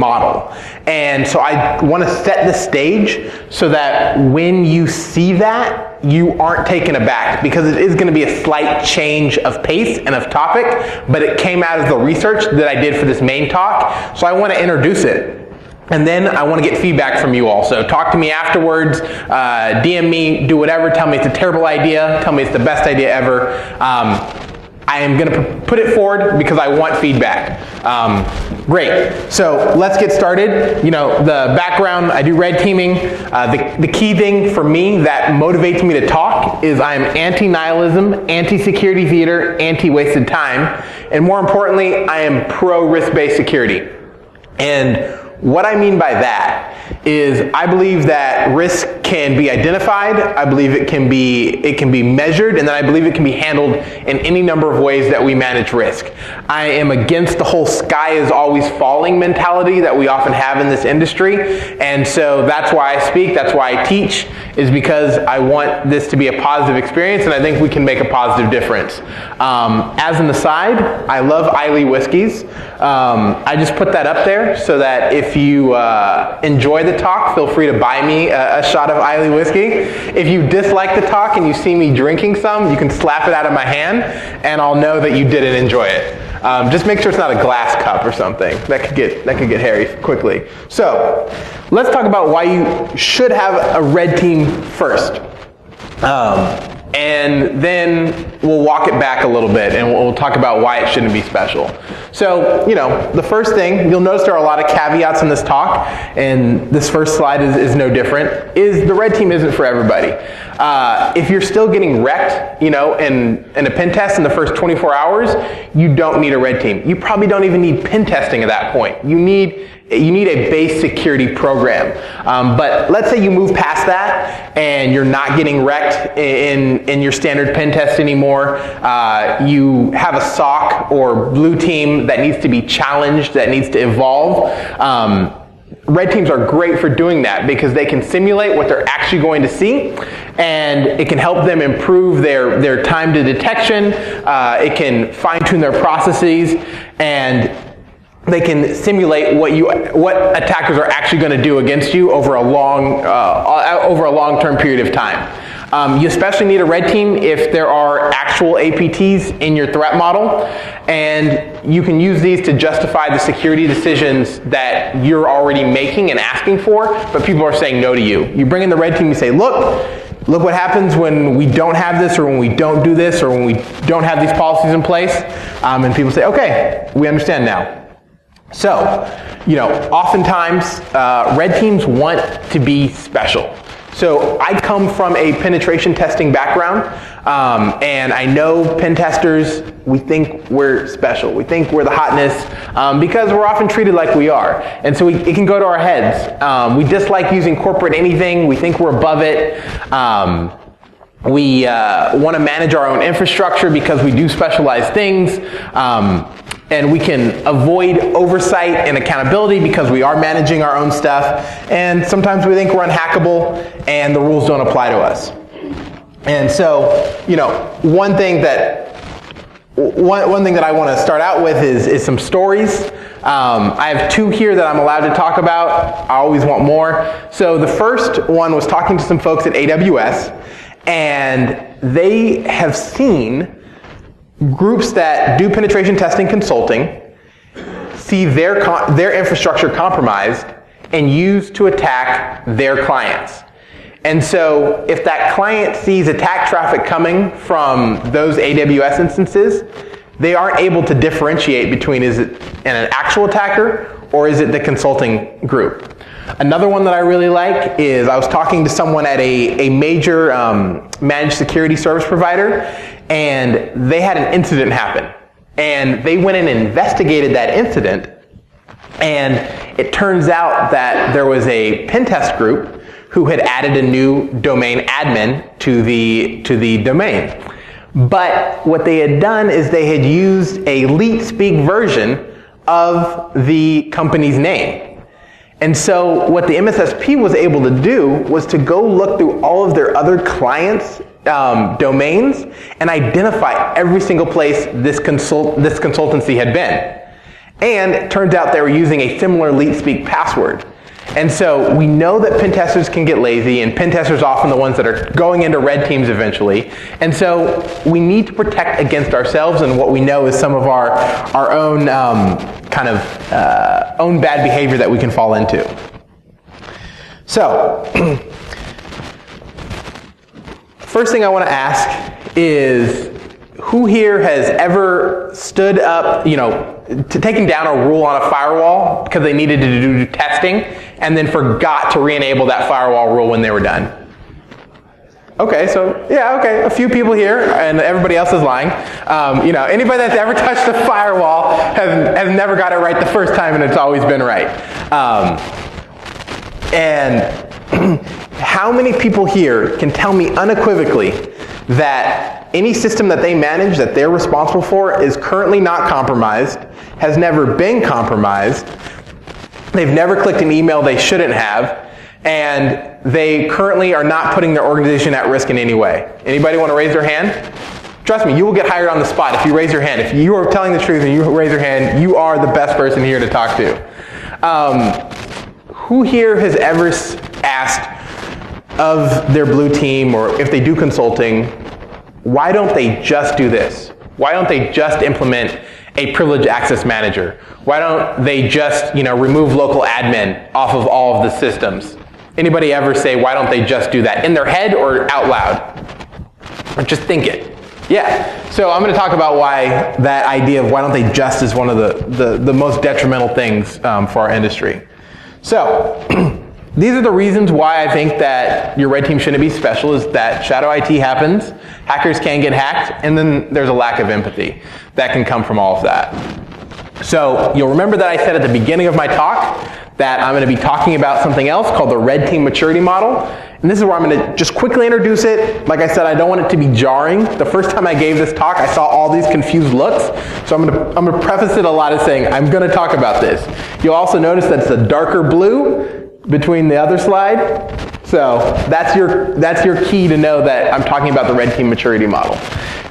model. And so I want to set the stage so that when you see that, you aren't taken aback, because it is going to be a slight change of pace and of topic, but it came out of the research that I did for this main talk, so I want to introduce it. And then I want to get feedback from you all. So talk to me afterwards, DM me, do whatever, tell me it's a terrible idea, tell me it's the best idea ever. I am going to put it forward because I want feedback. Great. So let's get started. You know, the background, I do red teaming. The key thing for me that motivates me to talk is I'm anti-nihilism, anti-security theater, anti-wasted time, and more importantly, I am pro-risk-based security. And what I mean by that is I believe that risk can be identified, I believe it can be measured, and then I believe it can be handled in any number of ways that we manage risk. I am against the whole sky is always falling mentality that we often have in this industry, and so that's why I speak, that's why I teach, is because I want this to be a positive experience, and I think we can make a positive difference. As an aside, I love Islay whiskeys. I just put that up there so that if you enjoy the talk, feel free to buy me a shot of Islay whiskey. If you dislike the talk and you see me drinking some, you can slap it out of my hand, and I'll know that you didn't enjoy it. Just make sure it's not a glass cup or something. That could get hairy quickly. So let's talk about why you should have a red team first. And then we'll walk it back a little bit and we'll talk about why it shouldn't be special. So, you know, the first thing, you'll notice there are a lot of caveats in this talk, and this first slide is no different, is the red team isn't for everybody. If you're still getting wrecked, you know, in a pen test in the first 24 hours, you don't need a red team. You probably don't even need pen testing at that point. You need a base security program. But let's say you move past that and you're not getting wrecked in your standard pen test anymore. You have a SOC or blue team that needs to be challenged, that needs to evolve. Red teams are great for doing that because they can simulate what they're actually going to see, and it can help them improve their time to detection. It can fine-tune their processes, and they can simulate what attackers are actually going to do against you over a long-term period of time. You especially need a red team if there are actual APTs in your threat model, and you can use these to justify the security decisions that you're already making and asking for, but people are saying no to you. You bring in the red team, you say, look what happens when we don't have this, or when we don't do this, or when we don't have these policies in place, and people say, okay, we understand now. So, you know, oftentimes red teams want to be special. So I come from a penetration testing background, and I know pen testers, we think we're special. We think we're the hotness because we're often treated like we are. And so it can go to our heads. We dislike using corporate anything. We think we're above it. We want to manage our own infrastructure because we do specialized things. And we can avoid oversight and accountability because we are managing our own stuff. And sometimes we think we're unhackable and the rules don't apply to us. And so, you know, one thing that I want to start out with is some stories. I have two here that I'm allowed to talk about. I always want more. So the first one was talking to some folks at AWS, and they have seen groups that do penetration testing consulting see their infrastructure compromised and used to attack their clients. And so if that client sees attack traffic coming from those AWS instances, they aren't able to differentiate between is it an actual attacker or is it the consulting group. Another one that I really like is I was talking to someone at a major managed security service provider, and they had an incident happen. And they went and investigated that incident, and it turns out that there was a pen test group who had added a new domain admin to the domain. But what they had done is they had used a LeetSpeak version of the company's name. And so what the MSSP was able to do was to go look through all of their other clients' domains and identify every single place this consultancy had been. And it turns out they were using a similar LeetSpeak password. And so we know that pen testers can get lazy, and pen testers are often the ones that are going into red teams eventually. And so we need to protect against ourselves and what we know is some of our own own bad behavior that we can fall into. So, first thing I want to ask is, who here has ever stood up, taken down a rule on a firewall because they needed to do testing and then forgot to re-enable that firewall rule when they were done? Okay, so yeah, okay, a few people here, and everybody else is lying. Anybody that's ever touched a firewall has never got it right the first time, and it's always been right. And how many people here can tell me unequivocally that any system that they manage that they're responsible for is currently not compromised, has never been compromised, they've never clicked an email they shouldn't have, and they currently are not putting their organization at risk in any way? Anybody want to raise their hand? Trust me, you will get hired on the spot if you raise your hand. If you are telling the truth and you raise your hand, you are the best person here to talk to. Who here has ever asked of their blue team, or if they do consulting, why don't they just do this? Why don't they just implement a privileged access manager? Why don't they just, remove local admin off of all of the systems? Anybody ever say, why don't they just do that? In their head or out loud? Or just think it. Yeah. So I'm going to talk about why that idea of why don't they just is one of the most detrimental things for our industry. So, these are the reasons why I think that your red team shouldn't be special, is that shadow IT happens, hackers can get hacked, and then there's a lack of empathy that can come from all of that. So you'll remember that I said at the beginning of my talk that I'm going to be talking about something else called the red team maturity model. And this is where I'm going to just quickly introduce it. Like I said, I don't want it to be jarring. The first time I gave this talk, I saw all these confused looks. So I'm going to preface it a lot as saying, I'm going to talk about this. You'll also notice that it's a darker blue between the other slide. So that's your key to know that I'm talking about the red team maturity model.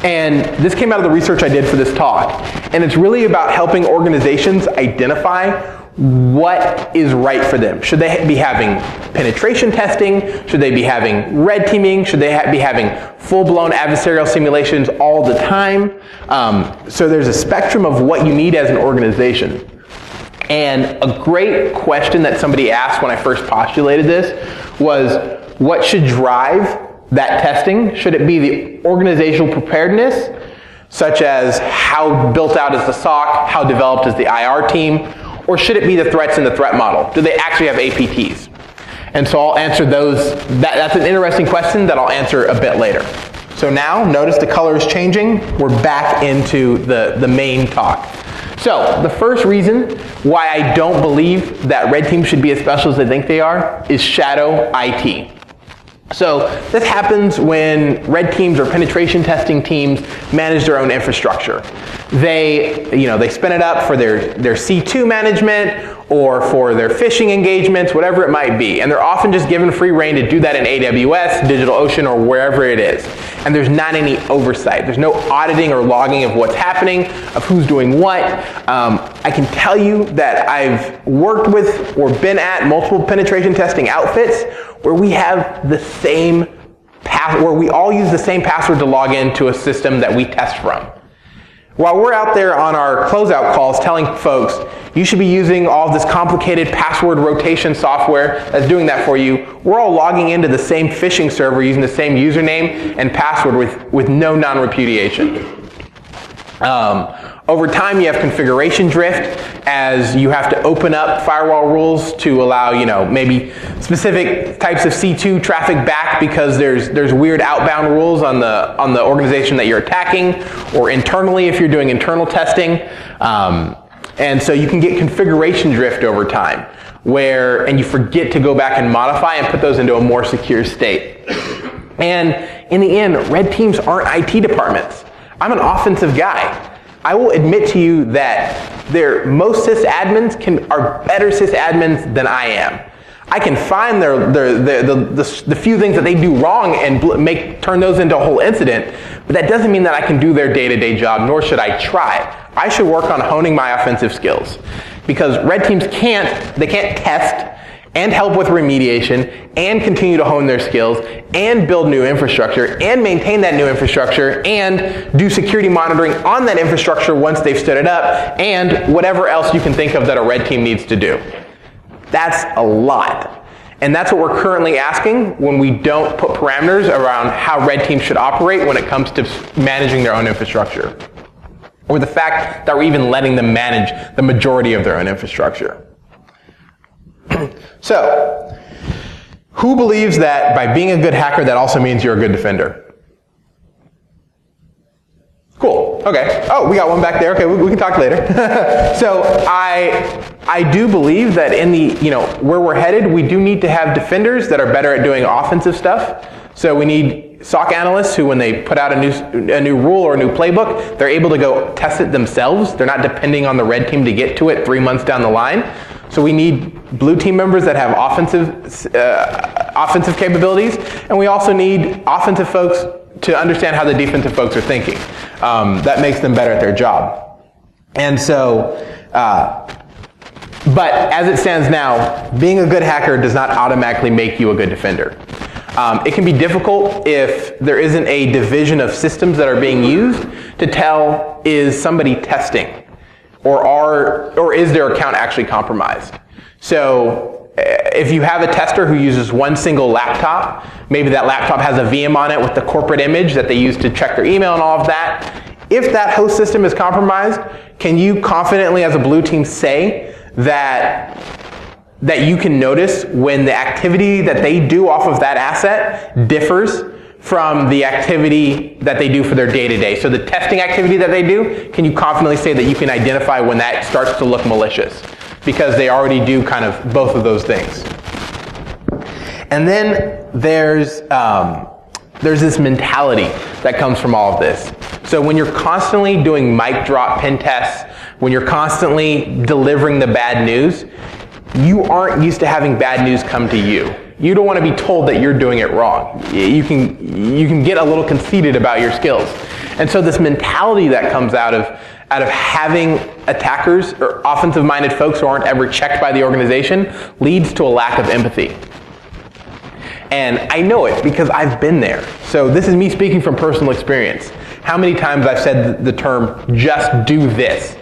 And this came out of the research I did for this talk. And it's really about helping organizations identify what is right for them. Should they be having penetration testing? Should they be having red teaming? Should they be having full-blown adversarial simulations all the time? So there's a spectrum of what you need as an organization. And a great question that somebody asked when I first postulated this was, what should drive that testing? Should it be the organizational preparedness, such as how built out is the SOC, how developed is the IR team, or should it be the threats in the threat model? Do they actually have APTs? And so I'll answer those. That's an interesting question that I'll answer a bit later. So now, notice the color is changing. We're back into the main talk. So the first reason why I don't believe that red teams should be as special as they think they are is shadow IT. So this happens when red teams or penetration testing teams manage their own infrastructure. They spin it up for their C2 management or for their phishing engagements, whatever it might be. And they're often just given free rein to do that in AWS, DigitalOcean, or wherever it is. And there's not any oversight. There's no auditing or logging of what's happening, of who's doing what. I can tell you that I've worked with or been at multiple penetration testing outfits where we have the same where we all use the same password to log into a system that we test from. While we're out there on our closeout calls telling folks, you should be using all this complicated password rotation software that's doing that for you, we're all logging into the same phishing server using the same username and password with no non-repudiation. Over time, you have configuration drift as you have to open up firewall rules to allow, maybe specific types of C2 traffic back because there's weird outbound rules on the organization that you're attacking, or internally if you're doing internal testing. And so you can get configuration drift over time and you forget to go back and modify and put those into a more secure state. And in the end, red teams aren't IT departments. I'm an offensive guy. I will admit to you that most sysadmins are better sysadmins than I am. I can find the few things that they do wrong and turn those into a whole incident, but that doesn't mean that I can do their day-to-day job, nor should I try. I should work on honing my offensive skills, because red teams can't test and help with remediation and continue to hone their skills and build new infrastructure and maintain that new infrastructure and do security monitoring on that infrastructure once they've stood it up and whatever else you can think of that a red team needs to do. That's a lot. And that's what we're currently asking when we don't put parameters around how red teams should operate when it comes to managing their own infrastructure, or the fact that we're even letting them manage the majority of their own infrastructure. So, who believes that by being a good hacker, that also means you're a good defender? Cool. Okay. Oh, we got one back there. Okay, we can talk later. So I do believe that in the, where we're headed, we do need to have defenders that are better at doing offensive stuff. So we need SOC analysts who, when they put out a new rule or a new playbook, they're able to go test it themselves. They're not depending on the red team to get to it 3 months down the line. So we need blue team members that have offensive capabilities, and we also need offensive folks to understand how the defensive folks are thinking. That makes them better at their job. And so, but as it stands now, being a good hacker does not automatically make you a good defender. It can be difficult if there isn't a division of systems that are being used to tell, is somebody testing? Or is their account actually compromised? So if you have a tester who uses one single laptop, maybe that laptop has a VM on it with the corporate image that they use to check their email and all of that. If that host system is compromised, can you confidently as a blue team say that you can notice when the activity that they do off of that asset differs from the activity that they do for their day-to-day? So the testing activity that they do, can you confidently say that you can identify when that starts to look malicious? Because they already do kind of both of those things. And then there's this mentality that comes from all of this. So when you're constantly doing mic drop pen tests, when you're constantly delivering the bad news, you aren't used to having bad news come to you. You don't want to be told that you're doing it wrong. You can get a little conceited about your skills. And so this mentality that comes out of having attackers or offensive-minded folks who aren't ever checked by the organization leads to a lack of empathy. And I know it because I've been there. So this is me speaking from personal experience. How many times I've said the term, just do this,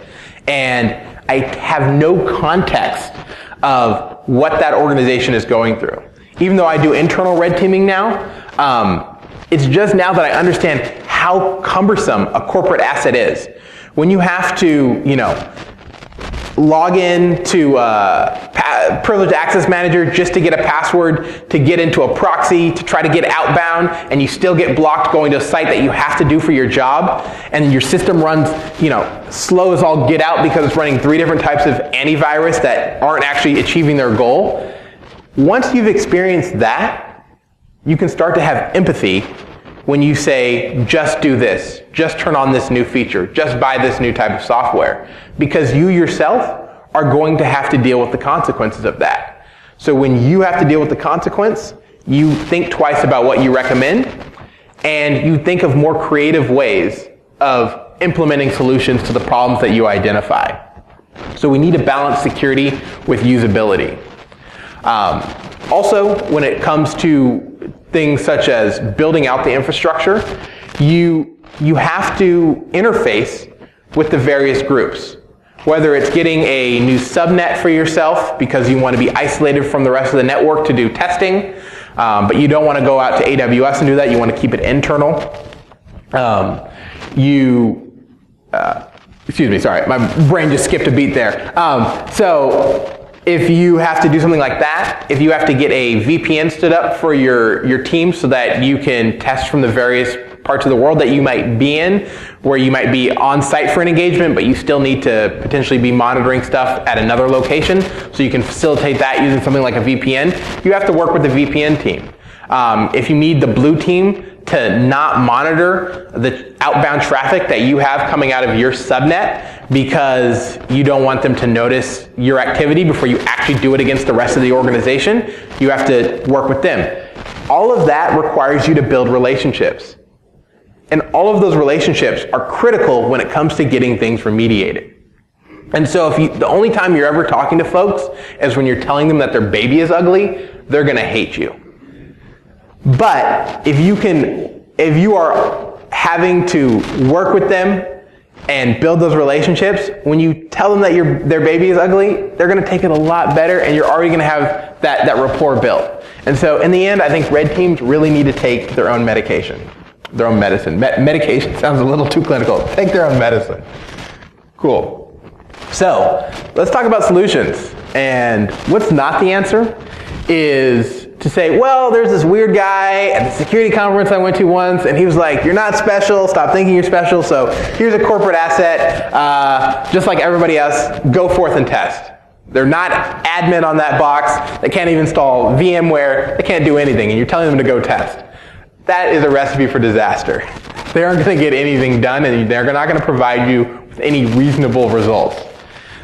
and I have no context of what that organization is going through. Even though I do internal red teaming now, it's just now that I understand how cumbersome a corporate asset is. When you have to, log in to Privileged Access Manager just to get a password, to get into a proxy, to try to get outbound, and you still get blocked going to a site that you have to do for your job, and your system runs, slow as all get out because it's running 3 different types of antivirus that aren't actually achieving their goal. Once you've experienced that, you can start to have empathy when you say, just do this, just turn on this new feature, just buy this new type of software, because you yourself are going to have to deal with the consequences of that. So when you have to deal with the consequence, you think twice about what you recommend, and you think of more creative ways of implementing solutions to the problems that you identify. So we need to balance security with usability. Also, when it comes to things such as building out the infrastructure, you have to interface with the various groups. Whether it's getting a new subnet for yourself because you want to be isolated from the rest of the network to do testing, but you don't want to go out to AWS and do that, you want to keep it internal. Excuse me, sorry, my brain just skipped a beat there. So if you have to do something like that, if you have to get a VPN stood up for your team so that you can test from the various parts of the world that you might be in, where you might be on site for an engagement, but you still need to potentially be monitoring stuff at another location, so you can facilitate that using something like a VPN, you have to work with the VPN team. If you need the blue team to not monitor the outbound traffic that you have coming out of your subnet, because you don't want them to notice your activity before you actually do it against the rest of the organization. You have to work with them. All of that requires you to build relationships. And all of those relationships are critical when it comes to getting things remediated. And so the only time you're ever talking to folks is when you're telling them that their baby is ugly, they're going to hate you. But if you are having to work with them and build those relationships, when you tell them that their baby is ugly, they're going to take it a lot better, and you're already going to have that rapport built. And so in the end, I think red teams really need to take their own medication. Their own medicine. Medication sounds a little too clinical. Take their own medicine. Cool. So let's talk about solutions. And what's not the answer is to say, well, there's this weird guy at the security conference I went to once, and he was like, you're not special, stop thinking you're special, so here's a corporate asset, just like everybody else, go forth and test. They're not admin on that box, they can't even install VMware, they can't do anything, and you're telling them to go test. That is a recipe for disaster. They aren't going to get anything done, and they're not going to provide you with any reasonable results.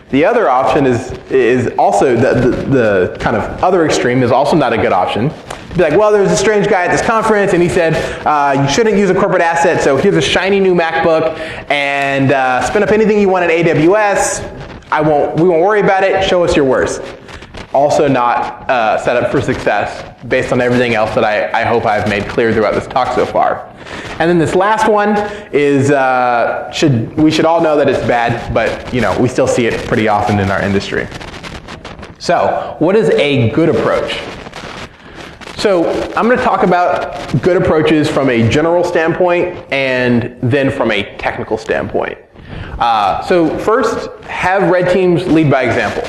The other option is also the kind of other extreme is also not a good option. Be like, well, there was a strange guy at this conference, and he said you shouldn't use a corporate asset, so here's a shiny new MacBook, and spin up anything you want in AWS. We won't worry about it. Show us your worst. Also not set up for success based on everything else that I hope I've made clear throughout this talk so far. And then this last one is, we should all know that it's bad, but we still see it pretty often in our industry. So what is a good approach? So I'm going to talk about good approaches from a general standpoint and then from a technical standpoint. So first, have red teams lead by example.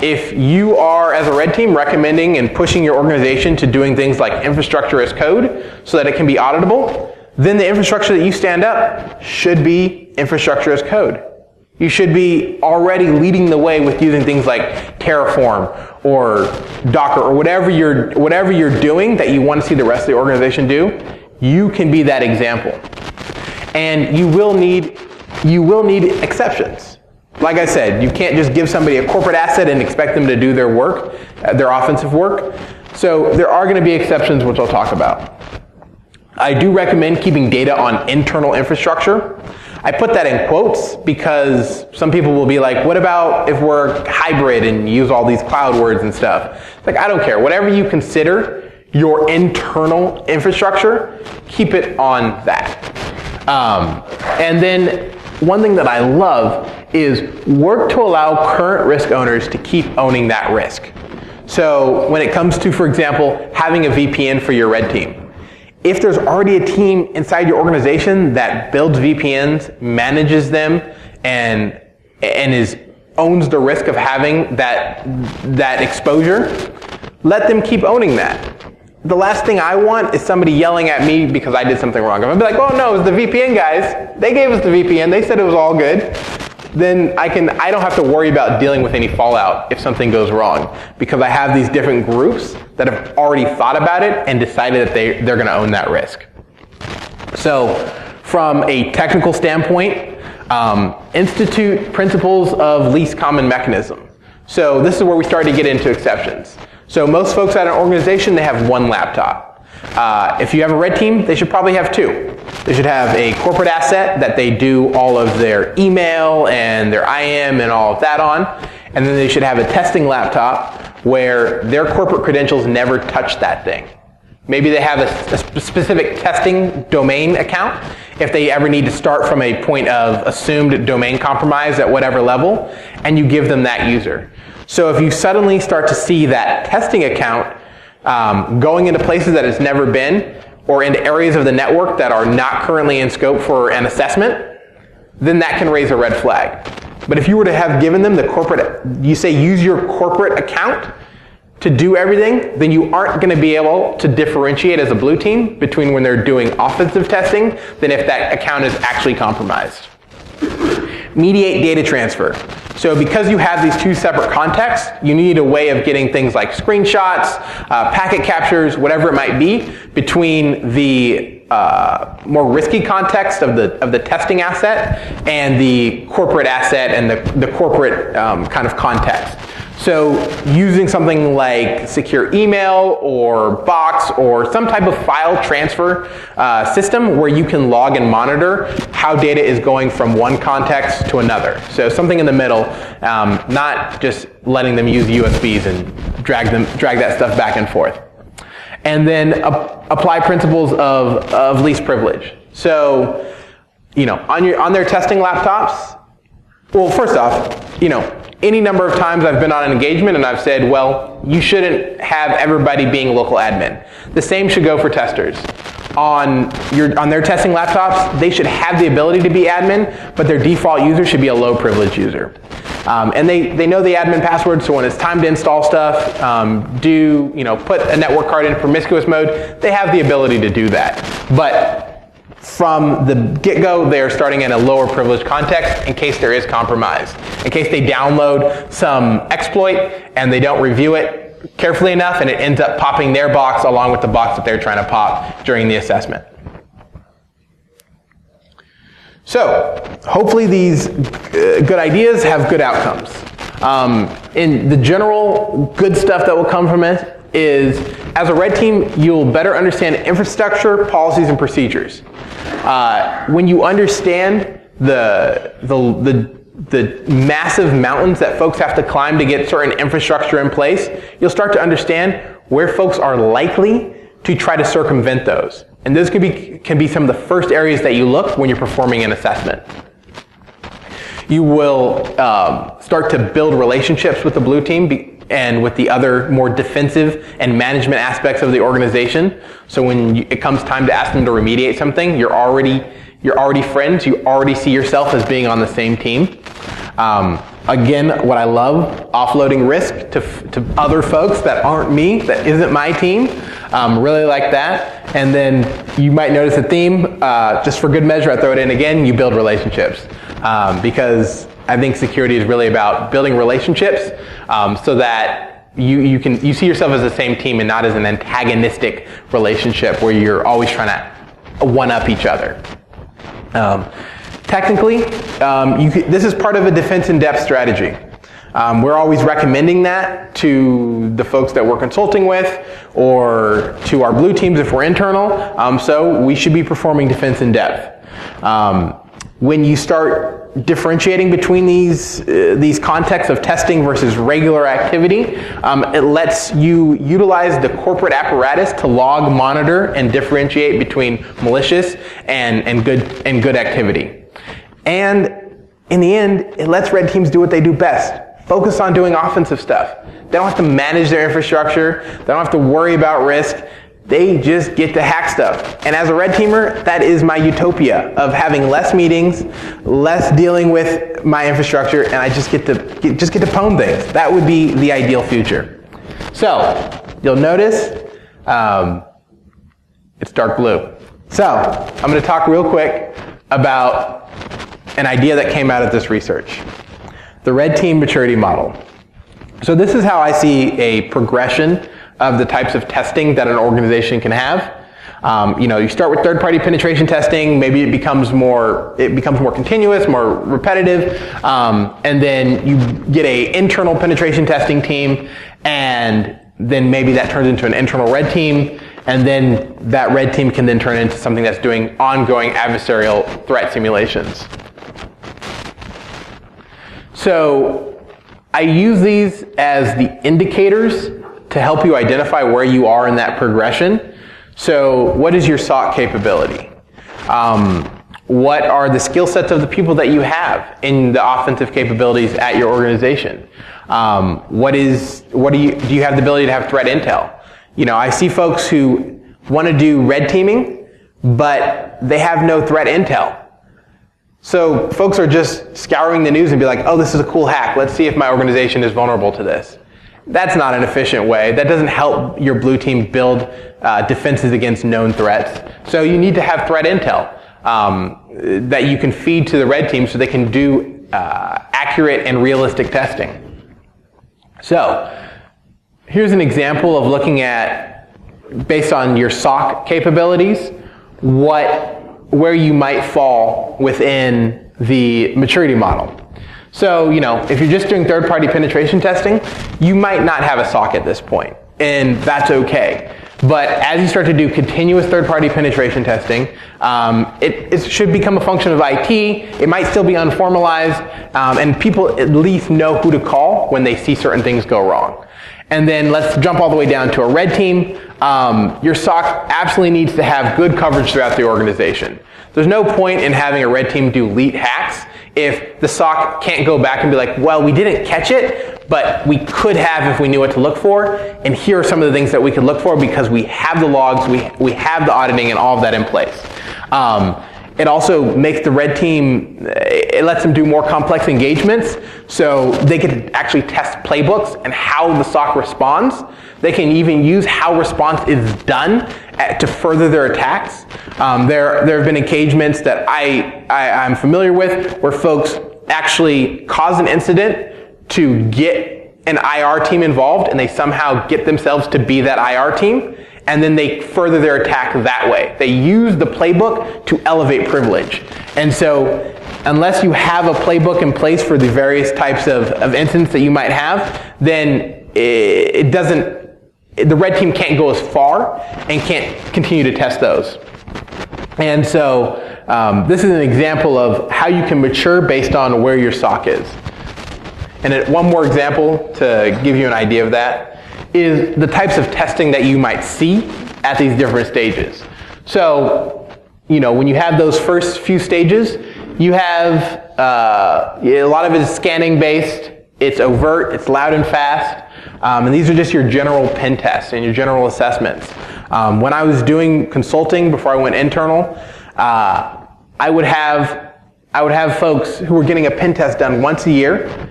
If you are, as a red team, recommending and pushing your organization to doing things like infrastructure as code so that it can be auditable, then the infrastructure that you stand up should be infrastructure as code. You should be already leading the way with using things like Terraform or Docker or whatever you're doing that you want to see the rest of the organization do. You can be that example. And you will need exceptions. Like I said, you can't just give somebody a corporate asset and expect them to do their work, their offensive work. So there are going to be exceptions, which I'll talk about. I do recommend keeping data on internal infrastructure. I put that in quotes because some people will be like, what about if we're hybrid and use all these cloud words and stuff? It's like, I don't care. Whatever you consider your internal infrastructure, keep it on that. And then one thing that I love is work to allow current risk owners to keep owning that risk. So when it comes to, for example, having a VPN for your red team, if there's already a team inside your organization that builds VPNs, manages them, and owns the risk of having that exposure, let them keep owning that. The last thing I want is somebody yelling at me because I did something wrong. I'm going to be like, oh no, it was the VPN guys. They gave us the VPN. They said it was all good. Then I don't have to worry about dealing with any fallout if something goes wrong because I have these different groups that have already thought about it and decided that they're going to own that risk. So from a technical standpoint, institute principles of least common mechanism. So this is where we start to get into exceptions. So most folks at an organization, they have one laptop. If you have a red team, they should probably have two. They should have a corporate asset that they do all of their email and their IM and all of that on. And then they should have a testing laptop where their corporate credentials never touch that thing. Maybe they have a specific testing domain account if they ever need to start from a point of assumed domain compromise at whatever level, and you give them that user. So if you suddenly start to see that testing account going into places that it's never been, or into areas of the network that are not currently in scope for an assessment, then that can raise a red flag. But if you were to have given them the corporate, you say use your corporate account to do everything, then you aren't going to be able to differentiate as a blue team between when they're doing offensive testing than if that account is actually compromised. Mediate data transfer. So because you have these two separate contexts, you need a way of getting things like screenshots, packet captures, whatever it might be, between the more risky context of the testing asset and the corporate asset and the corporate kind of context. So using something like secure email or Box or some type of file transfer system where you can log and monitor how data is going from one context to another. So something in the middle, not just letting them use USBs and drag that stuff back and forth. And then apply principles of least privilege. So, on their testing laptops, well, first off, any number of times I've been on an engagement and I've said, well, you shouldn't have everybody being local admin. The same should go for testers. On their testing laptops, they should have the ability to be admin, but their default user should be a low privilege user. And they know the admin password, so when it's time to install stuff, put a network card in promiscuous mode, they have the ability to do that. But from the get-go, they're starting in a lower privilege context in case there is compromise. In case they download some exploit and they don't review it carefully enough and it ends up popping their box along with the box that they're trying to pop during the assessment. So, hopefully these good ideas have good outcomes. In the general good stuff that will come from it is, as a red team, you'll better understand infrastructure, policies, and procedures. When you understand the massive mountains that folks have to climb to get certain infrastructure in place, you'll start to understand where folks are likely to try to circumvent those. And those can be some of the first areas that you look when you're performing an assessment. You will start to build relationships with the blue team and with the other more defensive and management aspects of the organization. So when it comes time to ask them to remediate something, you're already friends. You already see yourself as being on the same team. Again, what I love, offloading risk to other folks that aren't me, that isn't my team. Really like that. And then you might notice a theme, just for good measure, I throw it in again, you build relationships. Because I think security is really about building relationships so that you see yourself as the same team and not as an antagonistic relationship where you're always trying to one-up each other. Technically, this is part of a defense in depth strategy. We're always recommending that to the folks that we're consulting with or to our blue teams if we're internal. So we should be performing defense in depth. When you start differentiating between these contexts of testing versus regular activity, it lets you utilize the corporate apparatus to log, monitor, and differentiate between malicious and good activity. And in the end, it lets red teams do what they do best. Focus on doing offensive stuff. They don't have to manage their infrastructure. They don't have to worry about risk. They just get to hack stuff. And as a red teamer, that is my utopia of having less meetings, less dealing with my infrastructure, and I just get to pwn things. That would be the ideal future. So, you'll notice it's dark blue. So, I'm going to talk real quick about an idea that came out of this research. The red team maturity model. So this is how I see a progression of the types of testing that an organization can have. You start with third-party penetration testing. Maybe it becomes more continuous, more repetitive, and then you get an internal penetration testing team, and then maybe that turns into an internal red team, and then that red team can then turn into something that's doing ongoing adversarial threat simulations. So I use these as the indicators to help you identify where you are in that progression. So what is your SOC capability? What are the skill sets of the people that you have in the offensive capabilities at your organization? Do you have the ability to have threat intel? I see folks who want to do red teaming, but they have no threat intel. So folks are just scouring the news and be like, oh, this is a cool hack. Let's see if my organization is vulnerable to this. That's not an efficient way. That doesn't help your blue team build defenses against known threats. So you need to have threat intel that you can feed to the red team so they can do accurate and realistic testing. So here's an example of looking at, based on your SOC capabilities, where you might fall within the maturity model. So, if you're just doing third-party penetration testing, you might not have a SOC at this point, and that's okay. But as you start to do continuous third-party penetration testing, it should become a function of IT. It might still be unformalized, and people at least know who to call when they see certain things go wrong. And then let's jump all the way down to a red team. Your SOC absolutely needs to have good coverage throughout the organization. There's no point in having a red team do leet hacks if the SOC can't go back and be like, well, we didn't catch it, but we could have if we knew what to look for, and here are some of the things that we could look for because we have the logs, we have the auditing and all of that in place. It also makes the red team, it lets them do more complex engagements, so they can actually test playbooks and how the SOC responds. They can even use how response is done to further their attacks. There have been engagements that I'm familiar with where folks actually cause an incident to get an IR team involved, and they somehow get themselves to be that IR team, and then they further their attack that way. They use the playbook to elevate privilege. And so unless you have a playbook in place for the various types of incidents that you might have, then the red team can't go as far and can't continue to test those. And so this is an example of how you can mature based on where your SOC is. And one more example to give you an idea of that is the types of testing that you might see at these different stages. So, when you have those first few stages, you have a lot of it is scanning based, it's overt, it's loud and fast, and these are just your general pen tests and your general assessments. When I was doing consulting before I went internal, I would have folks who were getting a pen test done once a year.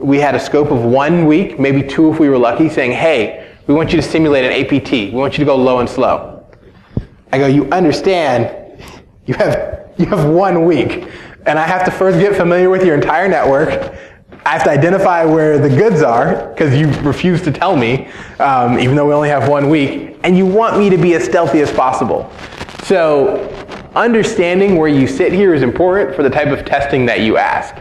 We had a scope of 1 week, maybe 2 if we were lucky, saying, hey, we want you to simulate an APT. We want you to go low and slow. I go, you understand, you have 1 week, and I have to first get familiar with your entire network. I have to identify where the goods are, because you refuse to tell me, even though we only have 1 week, and you want me to be as stealthy as possible. So understanding where you sit here is important for the type of testing that you ask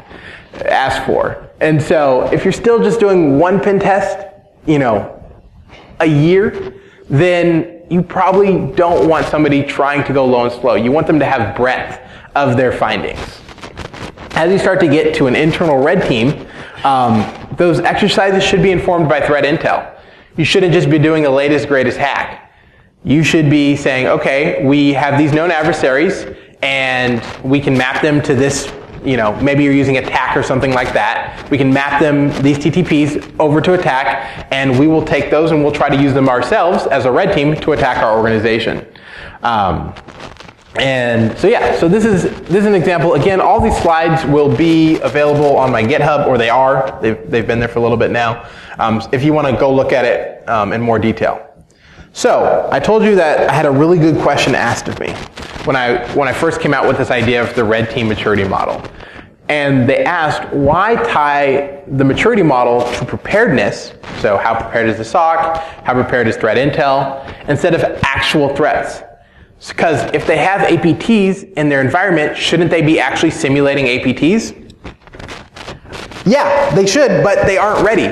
for. And so if you're still just doing one pen test, a year, then you probably don't want somebody trying to go low and slow. You want them to have breadth of their findings. As you start to get to an internal red team, those exercises should be informed by threat intel. You shouldn't just be doing the latest, greatest hack. You should be saying, okay, we have these known adversaries, and we can map them to this, maybe you're using attack or something like that. We can map these TTPs over to attack, and we will take those and we'll try to use them ourselves as a red team to attack our organization. And so this is an example. Again, all these slides will be available on my GitHub, or they are. They've been there for a little bit now. If you want to go look at it in more detail. So I told you that I had a really good question asked of me when I first came out with this idea of the red team maturity model. And they asked, why tie the maturity model to preparedness? So how prepared is the SOC? How prepared is threat intel? Instead of actual threats. Because if they have APTs in their environment, shouldn't they be actually simulating APTs? Yeah, they should, but they aren't ready.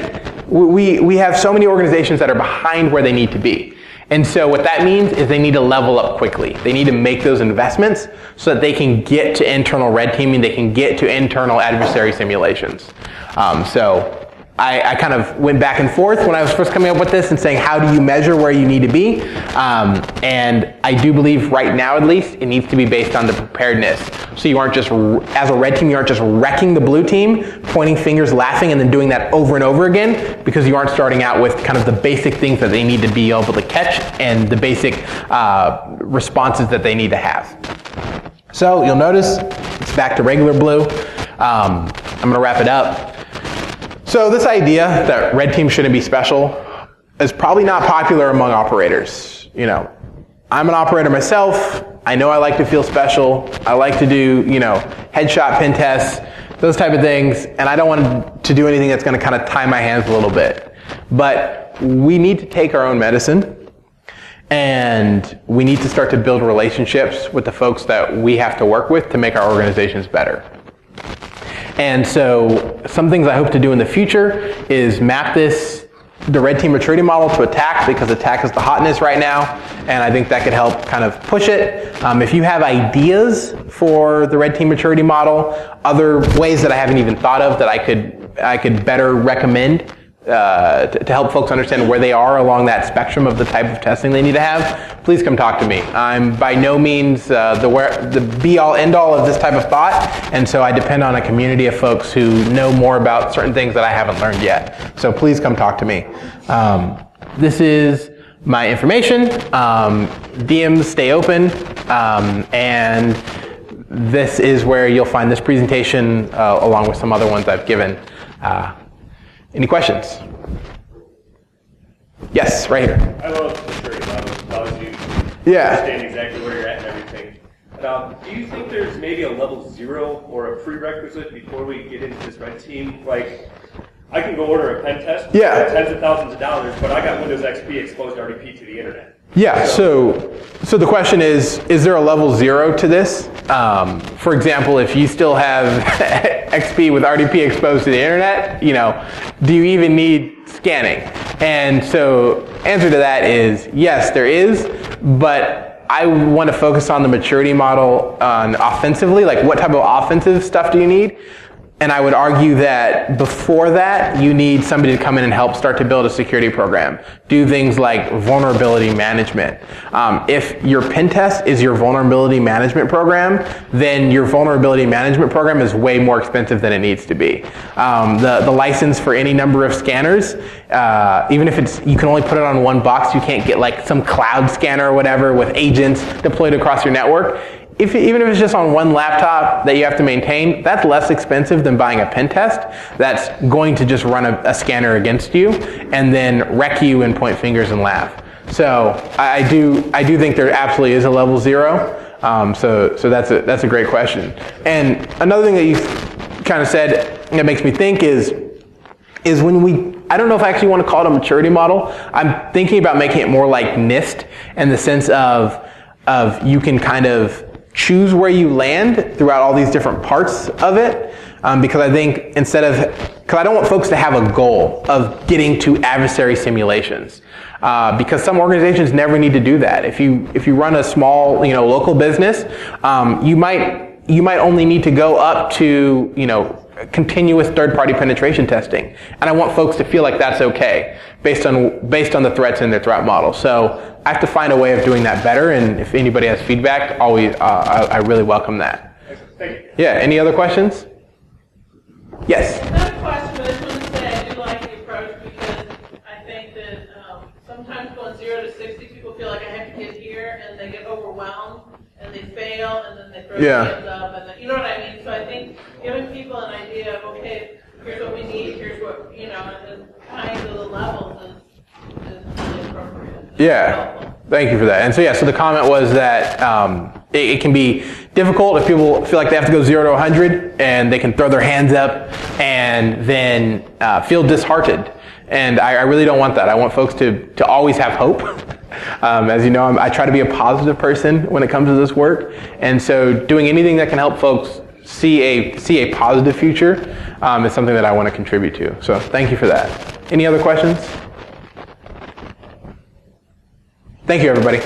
We have so many organizations that are behind where they need to be. And so what that means is they need to level up quickly. They need to make those investments so that they can get to internal red teaming, they can get to internal adversary simulations. So I kind of went back and forth when I was first coming up with this and saying, how do you measure where you need to be? And I do believe right now, at least, it needs to be based on the preparedness. So you aren't just, as a red team, you aren't just wrecking the blue team, pointing fingers, laughing, and then doing that over and over again, because you aren't starting out with kind of the basic things that they need to be able to catch and the basic responses that they need to have. So you'll notice it's back to regular blue. I'm going to wrap it up. So this idea that red team shouldn't be special is probably not popular among operators. I'm an operator myself. I know I like to feel special. I like to do, headshot pen tests, those type of things, and I don't want to do anything that's going to kind of tie my hands a little bit. But we need to take our own medicine. And we need to start to build relationships with the folks that we have to work with to make our organizations better. And so some things I hope to do in the future is map the red team maturity model to attack, because attack is the hotness right now, and I think that could help kind of push it. If you have ideas for the red team maturity model, other ways that I haven't even thought of that I could better recommend to help folks understand where they are along that spectrum of the type of testing they need to have, please come talk to me. I'm by no means the be-all, end-all of this type of thought, and so I depend on a community of folks who know more about certain things that I haven't learned yet. So please come talk to me. This is my information. DMs stay open, and this is where you'll find this presentation along with some other ones I've given. Any questions? Yes, right here. I love the maturity model. It allows you to understand exactly where you're at and everything. Do you think there's maybe a level 0 or a prerequisite before we get into this red team? Like, I can go order a pen test for tens of thousands of dollars, but I got Windows XP exposed RDP to the internet. Yeah, so the question is there a level 0 to this? For example, if you still have XP with RDP exposed to the internet, do you even need scanning? And so answer to that is yes, there is, but I want to focus on the maturity model on offensively, like what type of offensive stuff do you need? And I would argue that before that, you need somebody to come in and help start to build a security program. Do things like vulnerability management. If your pen test is your vulnerability management program, then your vulnerability management program is way more expensive than it needs to be. The license for any number of scanners, even if you can only put it on one box, you can't get like some cloud scanner or whatever with agents deployed across your network. Even if it's just on one laptop that you have to maintain, that's less expensive than buying a pen test that's going to just run a scanner against you and then wreck you and point fingers and laugh. So I do think there absolutely is a level 0. So that's a great question. And another thing that you kind of said that makes me think is when I don't know if I actually want to call it a maturity model. I'm thinking about making it more like NIST in the sense of you can kind of choose where you land throughout all these different parts of it, because I think because I don't want folks to have a goal of getting to adversary simulations, because some organizations never need to do that. If you run a small local business, you might only need to go up to continuous third-party penetration testing, and I want folks to feel like that's okay based on the threats in their threat model. So I have to find a way of doing that better, and if anybody has feedback, always I really welcome that. Thank you. Yeah. Any other questions? Yes. Not a question, but I just want to say I do like the approach, because I think that sometimes going 0 to 60, people feel like I have to get here, and they get overwhelmed, and they fail, and then they throw their hands up, and then, you know what I mean? So I think giving people an idea of, okay, here's what we need, here's what, and tying to the levels is really appropriate. Yeah. Thank you for that. And so the comment was that it can be difficult if people feel like they have to go 0 to 100 and they can throw their hands up and then feel disheartened. And I really don't want that. I want folks to always have hope. As you know, I try to be a positive person when it comes to this work. And so doing anything that can help folks see a positive future is something that I want to contribute to. So thank you for that. Any other questions? Thank you, everybody.